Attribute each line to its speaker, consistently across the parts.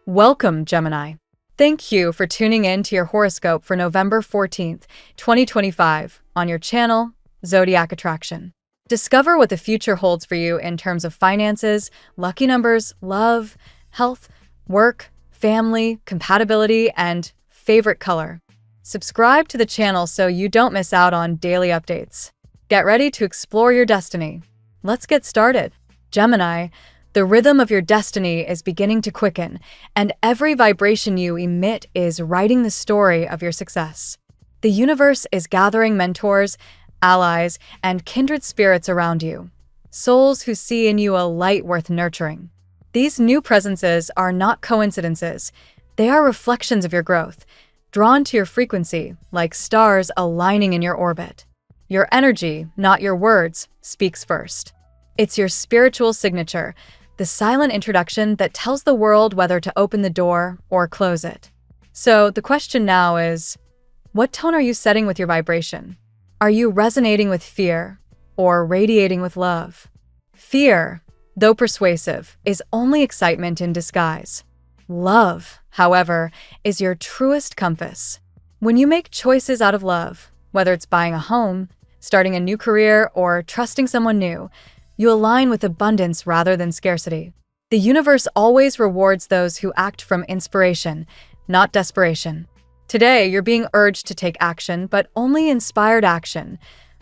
Speaker 1: Welcome, Gemini. Thank you for tuning in to your horoscope for November 14th, 2025, on your channel, Zodiac Attraction. Discover what the future holds for you in terms of finances, lucky numbers, love, health, work, family, compatibility, and favorite color. Subscribe to the channel so you don't miss out on daily updates. Get ready to explore your destiny. Let's get started. Gemini, the rhythm of your destiny is beginning to quicken, and every vibration you emit is writing the story of your success. The universe is gathering mentors, allies, and kindred spirits around you, souls who see in you a light worth nurturing. These new presences are not coincidences. They are reflections of your growth, drawn to your frequency like stars aligning in your orbit. Your energy, not your words, speaks first. It's your spiritual signature, the silent introduction that tells the world whether to open the door or close it. So the question now is, what tone are you setting with your vibration? Are you resonating with fear or radiating with love? Fear, though persuasive, is only excitement in disguise. Love, however, is your truest compass. When you make choices out of love, whether it's buying a home, starting a new career, or trusting someone new, you align with abundance rather than scarcity. The universe always rewards those who act from inspiration, not desperation. Today, you're being urged to take action, but only inspired action,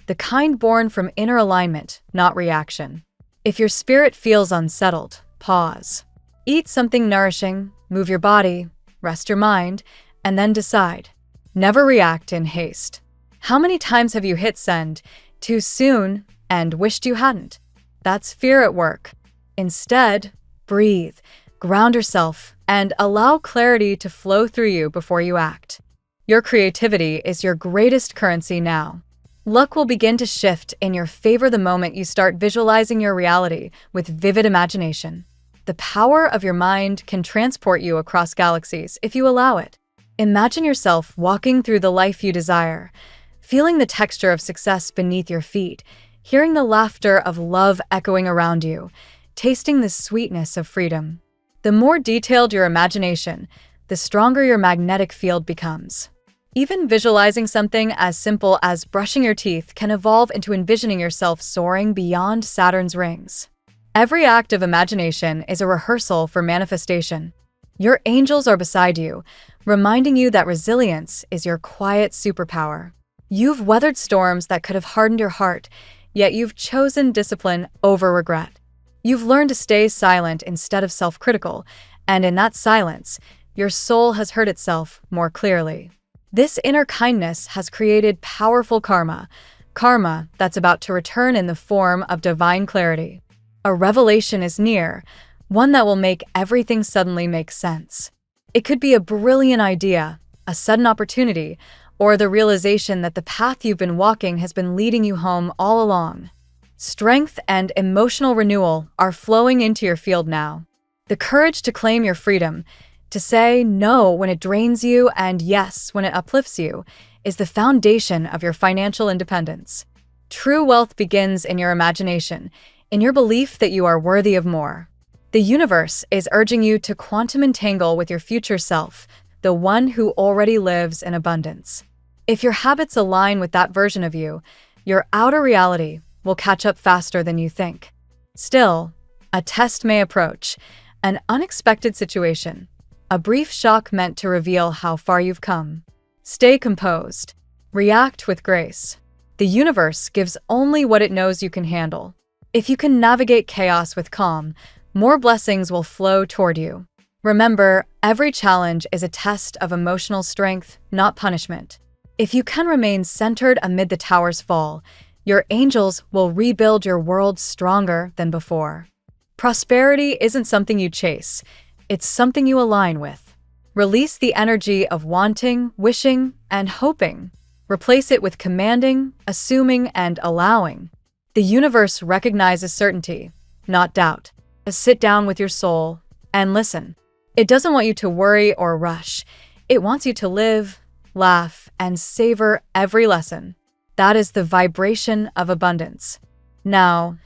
Speaker 1: the kind born from inner alignment, not reaction. If your spirit feels unsettled, pause. Eat something nourishing, move your body, rest your mind, and then decide. Never react in haste. How many times have you hit send too soon and wished you hadn't? That's fear at work. Instead, breathe, ground yourself, and allow clarity to flow through you before you act. Your creativity is your greatest currency now. Luck will begin to shift in your favor the moment you start visualizing your reality with vivid imagination. The power of your mind can transport you across galaxies if you allow it. Imagine yourself walking through the life you desire, feeling the texture of success beneath your feet, hearing the laughter of love echoing around you, tasting the sweetness of freedom. The more detailed your imagination, the stronger your magnetic field becomes. Even visualizing something as simple as brushing your teeth can evolve into envisioning yourself soaring beyond Saturn's rings. Every act of imagination is a rehearsal for manifestation. Your angels are beside you, reminding you that resilience is your quiet superpower. You've weathered storms that could have hardened your heart, yet you've chosen discipline over regret. You've learned to stay silent instead of self-critical, and in that silence, your soul has heard itself more clearly. This inner kindness has created powerful karma that's about to return in the form of divine clarity. A revelation is near, one that will make everything suddenly make sense. It could be a brilliant idea, a sudden opportunity, or the realization that the path you've been walking has been leading you home all along. Strength and emotional renewal are flowing into your field now. The courage to claim your freedom, to say no when it drains you and yes when it uplifts you, is the foundation of your financial independence. True wealth begins in your imagination, in your belief that you are worthy of more. The universe is urging you to quantum entangle with your future self, the one who already lives in abundance. If your habits align with that version of you, your outer reality will catch up faster than you think. Still, a test may approach, an unexpected situation, a brief shock meant to reveal how far you've come. Stay composed. React with grace. The universe gives only what it knows you can handle. If you can navigate chaos with calm, more blessings will flow toward you. Remember, every challenge is a test of emotional strength, not punishment. If you can remain centered amid the tower's fall, your angels will rebuild your world stronger than before. Prosperity isn't something you chase, it's something you align with. Release the energy of wanting, wishing, and hoping. Replace it with commanding, assuming, and allowing. The universe recognizes certainty, not doubt. Sit down with your soul and listen. It doesn't want you to worry or rush. It wants you to live, laugh, and savor every lesson. That is the vibration of abundance. Now,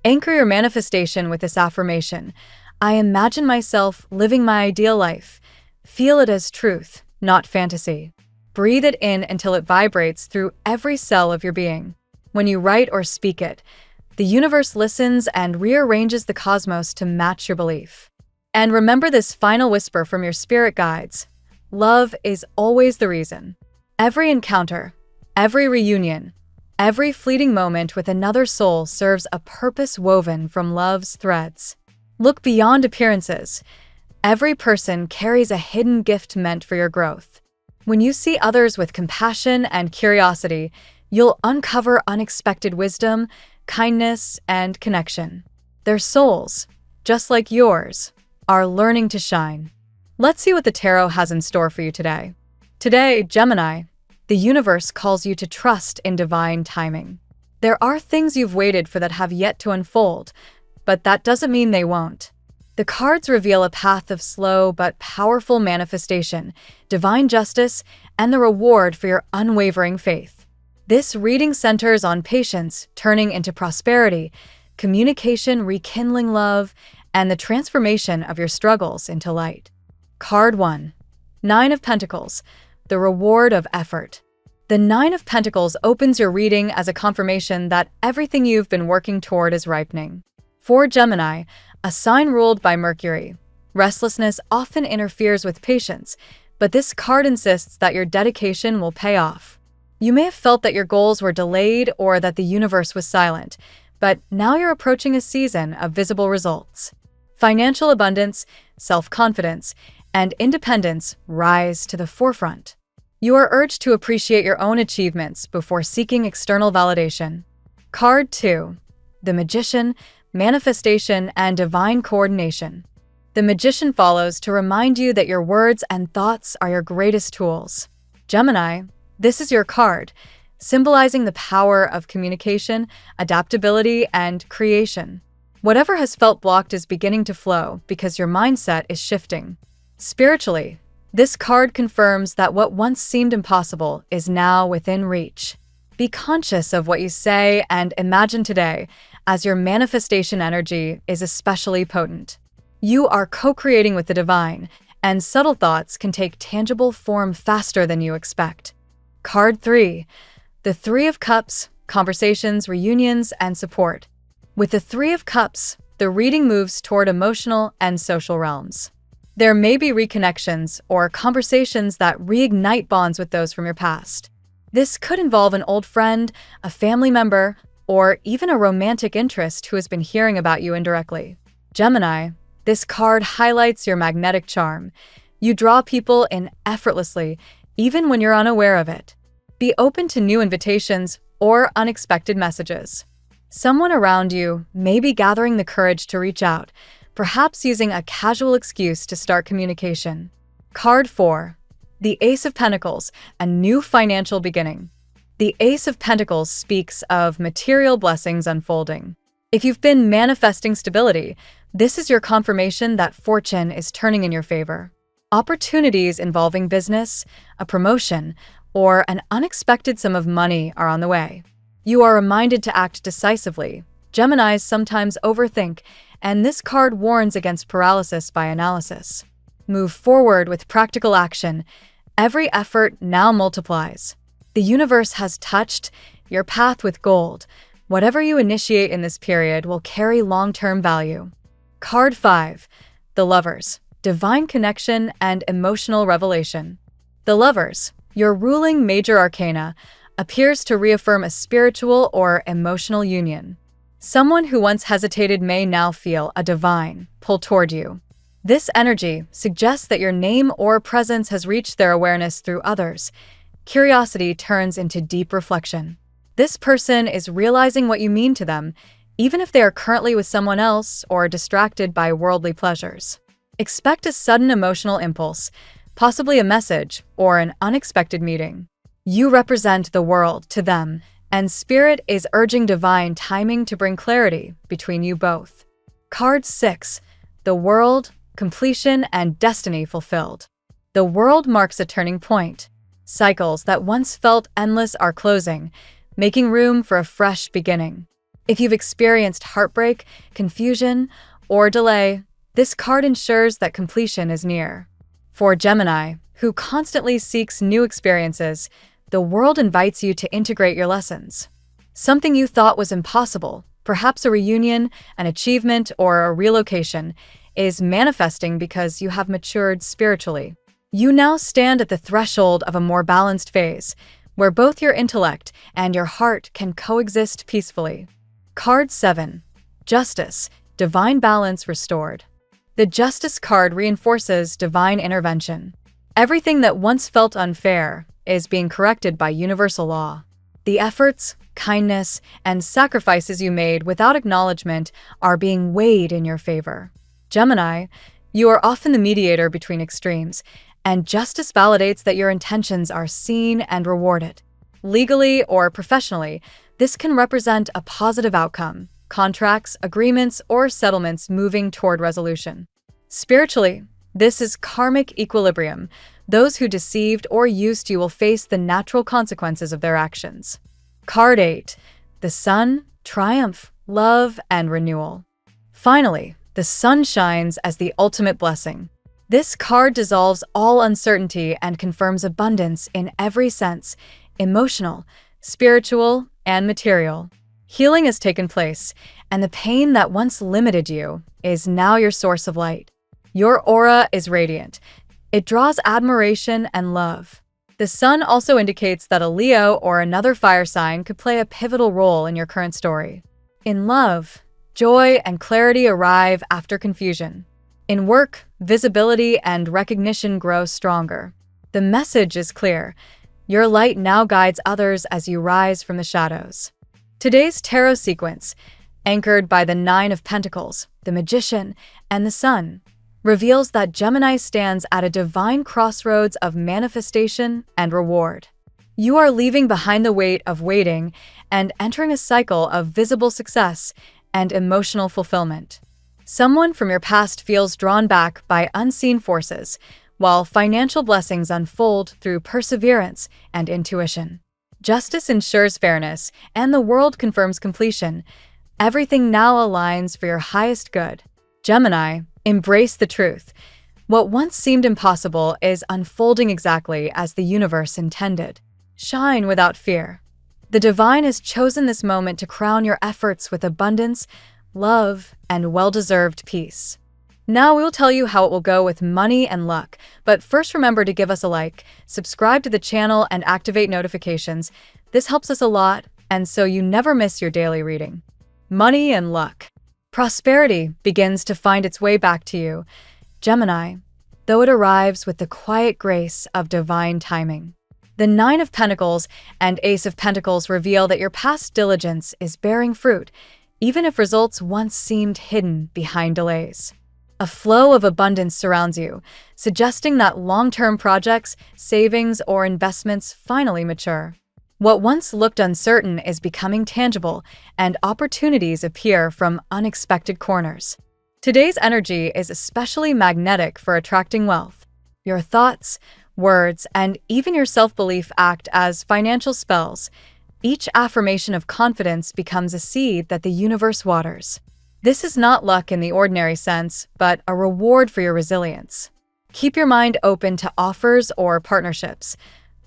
Speaker 1: anchor your manifestation with this affirmation. I imagine myself living my ideal life. Feel it as truth, not fantasy. Breathe it in until it vibrates through every cell of your being. When you write or speak it, the universe listens and rearranges the cosmos to match your belief. And remember this final whisper from your spirit guides. Love is always the reason. Every encounter, every reunion, every fleeting moment with another soul serves a purpose woven from love's threads. Look beyond appearances. Every person carries a hidden gift meant for your growth. When you see others with compassion and curiosity, you'll uncover unexpected wisdom, kindness, and connection. Their souls, just like yours, are learning to shine. Let's see what the tarot has in store for you today. Today, Gemini, the universe calls you to trust in divine timing. There are things you've waited for that have yet to unfold, but that doesn't mean they won't. The cards reveal a path of slow but powerful manifestation, divine justice, and the reward for your unwavering faith. This reading centers on patience turning into prosperity, communication rekindling love, and the transformation of your struggles into light. Card 1. Nine of Pentacles, the reward of effort. The Nine of Pentacles opens your reading as a confirmation that everything you've been working toward is ripening. For Gemini, a sign ruled by Mercury, restlessness often interferes with patience, but this card insists that your dedication will pay off. You may have felt that your goals were delayed or that the universe was silent, but now you're approaching a season of visible results. Financial abundance, self-confidence, and independence rise to the forefront. You are urged to appreciate your own achievements before seeking external validation. Card 2. The Magician, manifestation, and divine coordination. The Magician follows to remind you that your words and thoughts are your greatest tools. Gemini, this is your card, symbolizing the power of communication, adaptability, and creation. Whatever has felt blocked is beginning to flow because your mindset is shifting. Spiritually, this card confirms that what once seemed impossible is now within reach. Be conscious of what you say and imagine today, as your manifestation energy is especially potent. You are co-creating with the divine, and subtle thoughts can take tangible form faster than you expect. Card 3. The Three of Cups, conversations, reunions, and support. With the Three of Cups, the reading moves toward emotional and social realms. There may be reconnections or conversations that reignite bonds with those from your past. This could involve an old friend, a family member, or even a romantic interest who has been hearing about you indirectly. Gemini, this card highlights your magnetic charm. You draw people in effortlessly, even when you're unaware of it. Be open to new invitations or unexpected messages. Someone around you may be gathering the courage to reach out, perhaps using a casual excuse to start communication. Card 4. The Ace of Pentacles, a new financial beginning. The Ace of Pentacles speaks of material blessings unfolding. If you've been manifesting stability, this is your confirmation that fortune is turning in your favor. Opportunities involving business, a promotion, or an unexpected sum of money are on the way. You are reminded to act decisively. Geminis sometimes overthink, and this card warns against paralysis by analysis. Move forward with practical action. Every effort now multiplies. The universe has touched your path with gold. Whatever you initiate in this period will carry long-term value. Card 5. The Lovers, divine connection and emotional revelation. The Lovers, your ruling major arcana, appears to reaffirm a spiritual or emotional union. Someone who once hesitated may now feel a divine pull toward you. This energy suggests that your name or presence has reached their awareness through others. Curiosity turns into deep reflection. This person is realizing what you mean to them, even if they are currently with someone else or distracted by worldly pleasures. Expect a sudden emotional impulse, possibly a message or an unexpected meeting. You represent the world to them, and Spirit is urging divine timing to bring clarity between you both. Card 6. The World, completion and destiny fulfilled. The World marks a turning point. Cycles that once felt endless are closing, making room for a fresh beginning. If you've experienced heartbreak, confusion, or delay, This card ensures that completion is near. For Gemini, who constantly seeks new experiences, the world invites you to integrate your lessons. Something you thought was impossible, perhaps a reunion, an achievement, or a relocation, is manifesting because you have matured spiritually. You now stand at the threshold of a more balanced phase, where both your intellect and your heart can coexist peacefully. Card 7. Justice, divine balance restored. The Justice card reinforces divine intervention. Everything that once felt unfair is being corrected by universal law. The efforts, kindness, and sacrifices you made without acknowledgement are being weighed in your favor. Gemini, you are often the mediator between extremes, and justice validates that your intentions are seen and rewarded. Legally or professionally, this can represent a positive outcome, contracts, agreements, or settlements moving toward resolution. Spiritually, this is karmic equilibrium. Those who deceived or used you will face the natural consequences of their actions. Card 8. The Sun, triumph, love, and renewal. Finally, the sun shines as the ultimate blessing. This card dissolves all uncertainty and confirms abundance in every sense: emotional, spiritual, and material. Healing has taken place, and the pain that once limited you is now your source of light. Your aura is radiant. It draws admiration and love. The sun also indicates that a Leo or another fire sign could play a pivotal role in your current story. In love, joy and clarity arrive after confusion. In work, visibility and recognition grow stronger. The message is clear. Your light now guides others as you rise from the shadows. Today's tarot sequence, anchored by the Nine of Pentacles, the Magician, and the Sun, reveals that Gemini stands at a divine crossroads of manifestation and reward. You are leaving behind the weight of waiting and entering a cycle of visible success and emotional fulfillment. Someone from your past feels drawn back by unseen forces, while financial blessings unfold through perseverance and intuition. Justice ensures fairness, and the world confirms completion. Everything now aligns for your highest good. Gemini, embrace the truth. What once seemed impossible is unfolding exactly as the universe intended. Shine without fear. The divine has chosen this moment to crown your efforts with abundance, love, and well-deserved peace. Now we will tell you how it will go with money and luck, but first remember to give us a like, subscribe to the channel, and activate notifications. This helps us a lot, and so you never miss your daily reading. Money and luck. Prosperity begins to find its way back to you, Gemini, though it arrives with the quiet grace of divine timing. The Nine of Pentacles and Ace of Pentacles reveal that your past diligence is bearing fruit, even if results once seemed hidden behind delays. A flow of abundance surrounds you, suggesting that long-term projects, savings, or investments finally mature. What once looked uncertain is becoming tangible, and opportunities appear from unexpected corners. Today's energy is especially magnetic for attracting wealth. Your thoughts, words, and even your self-belief act as financial spells. Each affirmation of confidence becomes a seed that the universe waters. This is not luck in the ordinary sense, but a reward for your resilience. Keep your mind open to offers or partnerships.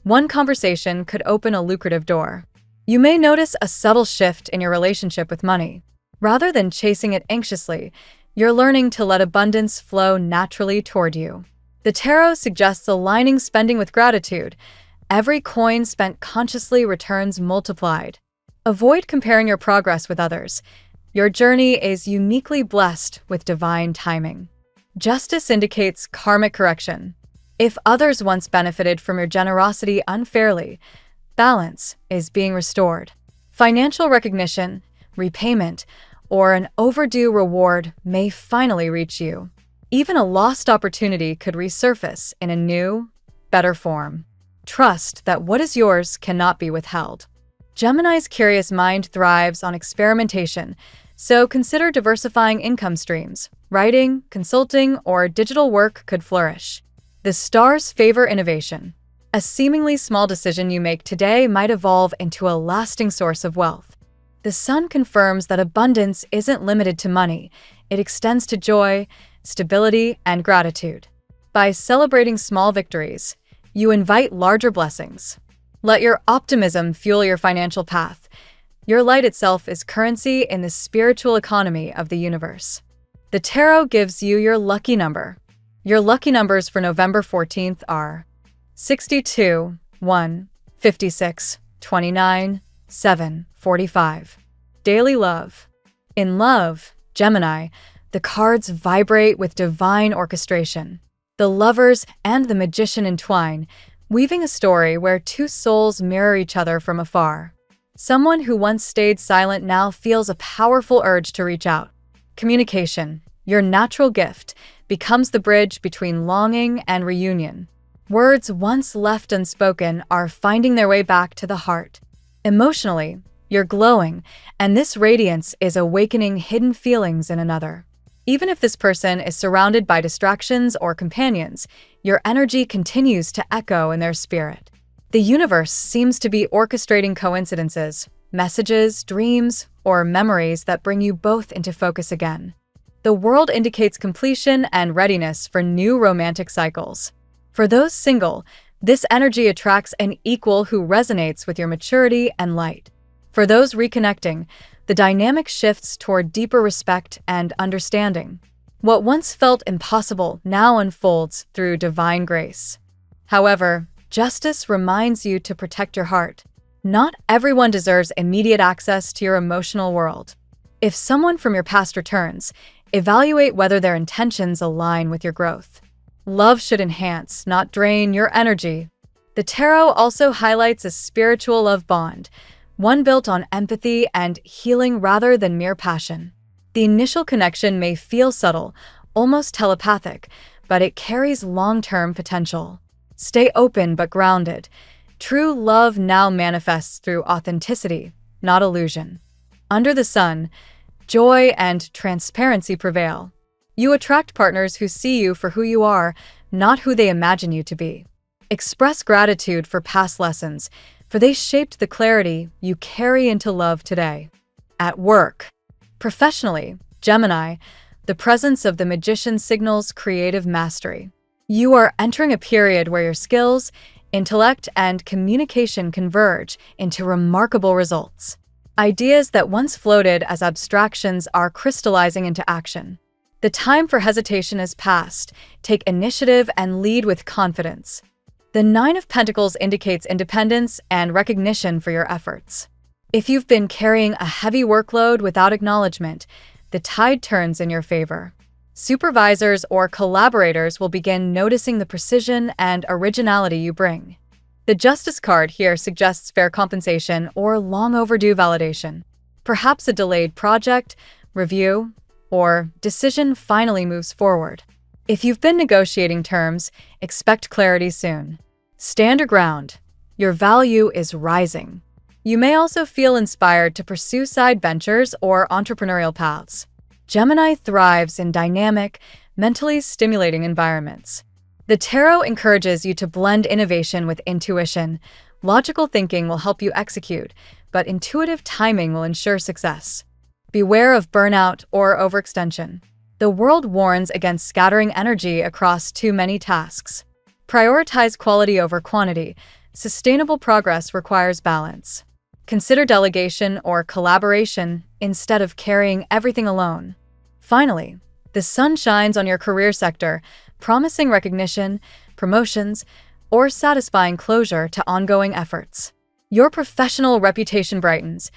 Speaker 1: One conversation could open a lucrative door. You may notice a subtle shift in your relationship with money. Rather than chasing it anxiously, you're learning to let abundance flow naturally toward you. The tarot suggests aligning spending with gratitude. Every coin spent consciously returns multiplied. Avoid comparing your progress with others. Your journey is uniquely blessed with divine timing. Justice indicates karmic correction. If others once benefited from your generosity unfairly, balance is being restored. Financial recognition, repayment, or an overdue reward may finally reach you. Even a lost opportunity could resurface in a new, better form. Trust that what is yours cannot be withheld. Gemini's curious mind thrives on experimentation, so consider diversifying income streams. Writing, consulting, or digital work could flourish. The stars favor innovation. A seemingly small decision you make today might evolve into a lasting source of wealth. The sun confirms that abundance isn't limited to money. It extends to joy, stability, and gratitude. By celebrating small victories, you invite larger blessings. Let your optimism fuel your financial path. Your light itself is currency in the spiritual economy of the universe. The tarot gives you your lucky number. Your lucky numbers for November 14th are 62, 1, 56, 29, 7, 45. Daily love. In love, Gemini, the cards vibrate with divine orchestration. The lovers and the magician entwine, weaving a story where two souls mirror each other from afar. Someone who once stayed silent now feels a powerful urge to reach out. Communication, your natural gift, becomes the bridge between longing and reunion. Words once left unspoken are finding their way back to the heart. Emotionally, you're glowing, and this radiance is awakening hidden feelings in another. Even if this person is surrounded by distractions or companions, your energy continues to echo in their spirit. The universe seems to be orchestrating coincidences, messages, dreams, or memories that bring you both into focus again. The world indicates completion and readiness for new romantic cycles. For those single, this energy attracts an equal who resonates with your maturity and light. For those reconnecting, the dynamic shifts toward deeper respect and understanding. What once felt impossible now unfolds through divine grace. However, justice reminds you to protect your heart. Not everyone deserves immediate access to your emotional world. If someone from your past returns, evaluate whether their intentions align with your growth. Love should enhance, not drain, your energy. The tarot also highlights a spiritual love bond, one built on empathy and healing rather than mere passion. The initial connection may feel subtle, almost telepathic, but it carries long-term potential. Stay open but grounded. True love now manifests through authenticity, not illusion. Under the sun, joy and transparency prevail. You attract partners who see you for who you are, not who they imagine you to be. Express gratitude for past lessons, for they shaped the clarity you carry into love today. At work. Professionally, Gemini, the presence of the magician signals creative mastery. You are entering a period where your skills, intellect, and communication converge into remarkable results. Ideas that once floated as abstractions are crystallizing into action. The time for hesitation is past. Take initiative and lead with confidence. The Nine of Pentacles indicates independence and recognition for your efforts. If you've been carrying a heavy workload without acknowledgement, the tide turns in your favor. Supervisors or collaborators will begin noticing the precision and originality you bring. The Justice card here suggests fair compensation or long overdue validation. Perhaps a delayed project, review, or decision finally moves forward. If you've been negotiating terms, expect clarity soon. Stand your ground. Your value is rising. You may also feel inspired to pursue side ventures or entrepreneurial paths. Gemini thrives in dynamic, mentally stimulating environments. The tarot encourages you to blend innovation with intuition. Logical thinking will help you execute, but intuitive timing will ensure success. Beware of burnout or overextension. The world warns against scattering energy across too many tasks. Prioritize quality over quantity. Sustainable progress requires balance. Consider delegation or collaboration instead of carrying everything alone. Finally, the sun shines on your career sector, promising recognition, promotions, or satisfying closure to ongoing efforts. Your professional reputation brightens.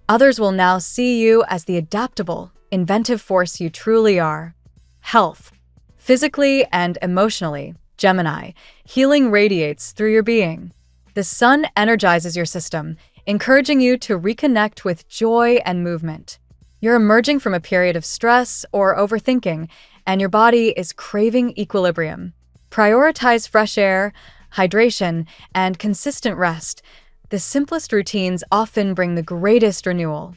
Speaker 1: Others will now see you as the adaptable, inventive force you truly are. Health. Physically and emotionally, Gemini, healing radiates through your being. The sun energizes your system, encouraging you to reconnect with joy and movement. You're emerging from a period of stress or overthinking, and your body is craving equilibrium. Prioritize fresh air, hydration, and consistent rest. The simplest routines often bring the greatest renewal.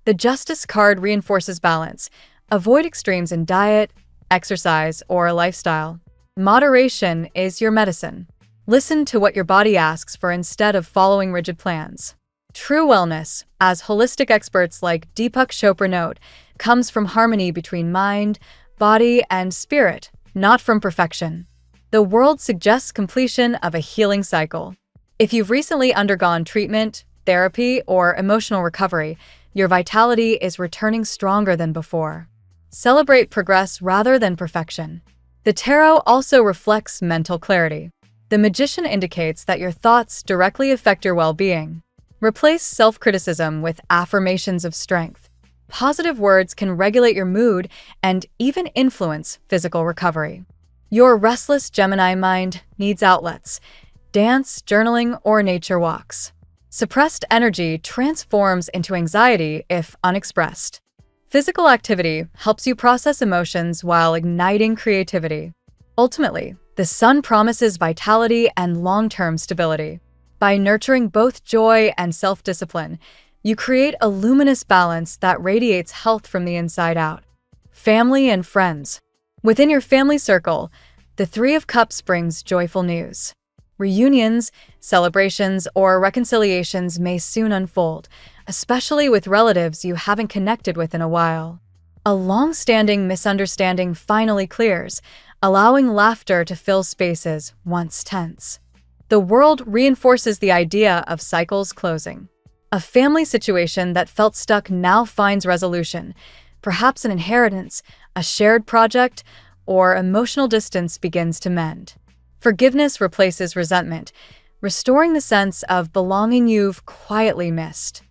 Speaker 1: The Justice card reinforces balance. Avoid extremes in diet, exercise, or lifestyle. Moderation is your medicine. Listen to what your body asks for instead of following rigid plans. True wellness, as holistic experts like Deepak Chopra note, comes from harmony between mind, body, and spirit, not from perfection. The world suggests completion of a healing cycle. If you've recently undergone treatment, therapy, or emotional recovery, your vitality is returning stronger than before. Celebrate progress rather than perfection. The tarot also reflects mental clarity. The Magician indicates that your thoughts directly affect your well-being. Replace self-criticism with affirmations of strength. Positive words can regulate your mood and even influence physical recovery. Your restless Gemini mind needs outlets: dance, journaling, or nature walks. Suppressed energy transforms into anxiety if unexpressed. Physical activity helps you process emotions while igniting creativity. Ultimately, the Sun promises vitality and long-term stability. By nurturing both joy and self-discipline, you create a luminous balance that radiates health from the inside out. Family and friends. Within your family circle, the Three of Cups brings joyful news. Reunions, celebrations, or reconciliations may soon unfold, especially with relatives you haven't connected with in a while. A long-standing misunderstanding finally clears, allowing laughter to fill spaces once tense. The world reinforces the idea of cycles closing. A family situation that felt stuck now finds resolution. Perhaps an inheritance, a shared project, or emotional distance begins to mend. Forgiveness replaces resentment, restoring the sense of belonging you've quietly missed.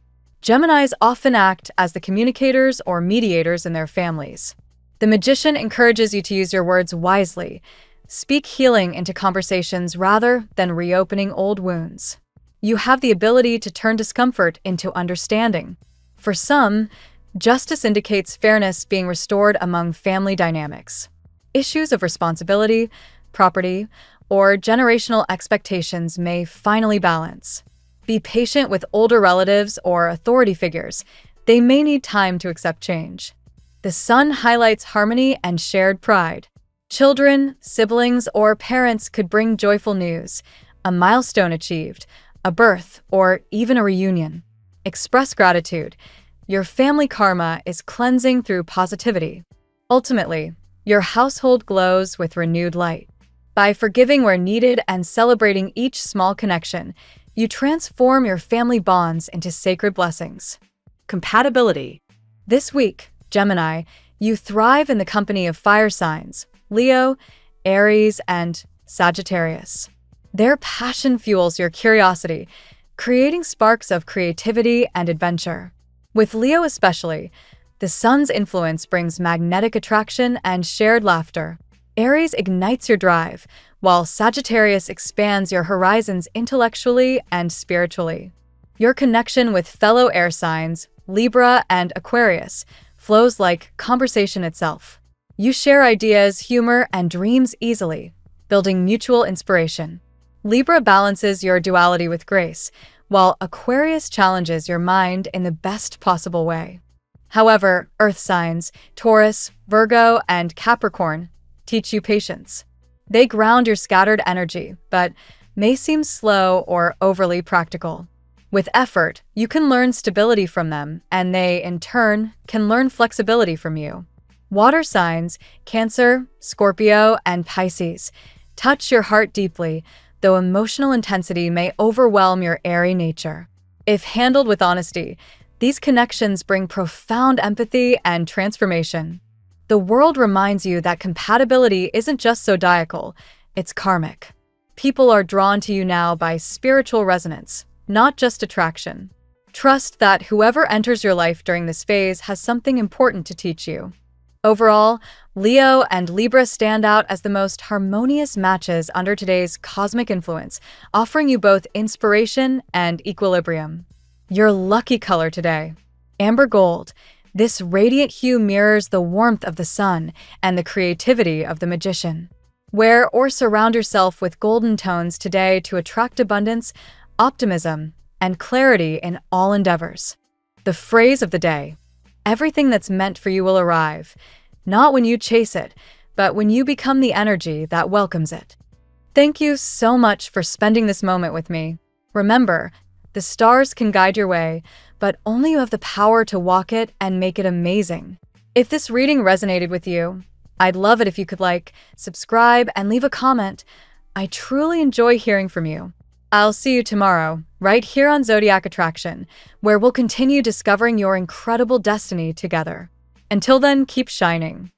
Speaker 1: Geminis often act as the communicators or mediators in their families. The Magician encourages you to use your words wisely. Speak healing into conversations rather than reopening old wounds. You have the ability to turn discomfort into understanding. For some, justice indicates fairness being restored among family dynamics. Issues of responsibility, property, or generational expectations may finally balance. Be patient with older relatives or authority figures. They may need time to accept change. The Sun highlights harmony and shared pride. Children, siblings, or parents could bring joyful news, a milestone achieved, a birth, or even a reunion. Express gratitude. Your family karma is cleansing through positivity. Ultimately, your household glows with renewed light. By forgiving where needed and celebrating each small connection, you transform your family bonds into sacred blessings. Compatibility. This week, Gemini, you thrive in the company of fire signs, Leo, Aries, and Sagittarius. Their passion fuels your curiosity, creating sparks of creativity and adventure. With Leo especially, the Sun's influence brings magnetic attraction and shared laughter. Aries ignites your drive, while Sagittarius expands your horizons intellectually and spiritually. Your connection with fellow air signs, Libra and Aquarius, flows like conversation itself. You share ideas, humor, and dreams easily, building mutual inspiration. Libra balances your duality with grace, while Aquarius challenges your mind in the best possible way. However, Earth signs, Taurus, Virgo, and Capricorn, teach you patience. They ground your scattered energy, but may seem slow or overly practical. With effort, you can learn stability from them, and they, in turn, can learn flexibility from you. Water signs, Cancer, Scorpio, and Pisces, touch your heart deeply, though emotional intensity may overwhelm your airy nature. If handled with honesty, these connections bring profound empathy and transformation. The world reminds you that compatibility isn't just zodiacal, it's karmic. People are drawn to you now by spiritual resonance, not just attraction. Trust that whoever enters your life during this phase has something important to teach you. Overall, Leo and Libra stand out as the most harmonious matches under today's cosmic influence, offering you both inspiration and equilibrium. Your lucky color today: amber gold. This radiant hue mirrors the warmth of the sun and the creativity of the Magician. Wear or surround yourself with golden tones today to attract abundance, optimism, and clarity in all endeavors. The phrase of the day: everything that's meant for you will arrive, not when you chase it, but when you become the energy that welcomes it. Thank you so much for spending this moment with me. Remember, the stars can guide your way, but only you have the power to walk it and make it amazing. If this reading resonated with you, I'd love it if you could like, subscribe, and leave a comment. I truly enjoy hearing from you. I'll see you tomorrow, right here on Zodiac Attraction, where we'll continue discovering your incredible destiny together. Until then, keep shining.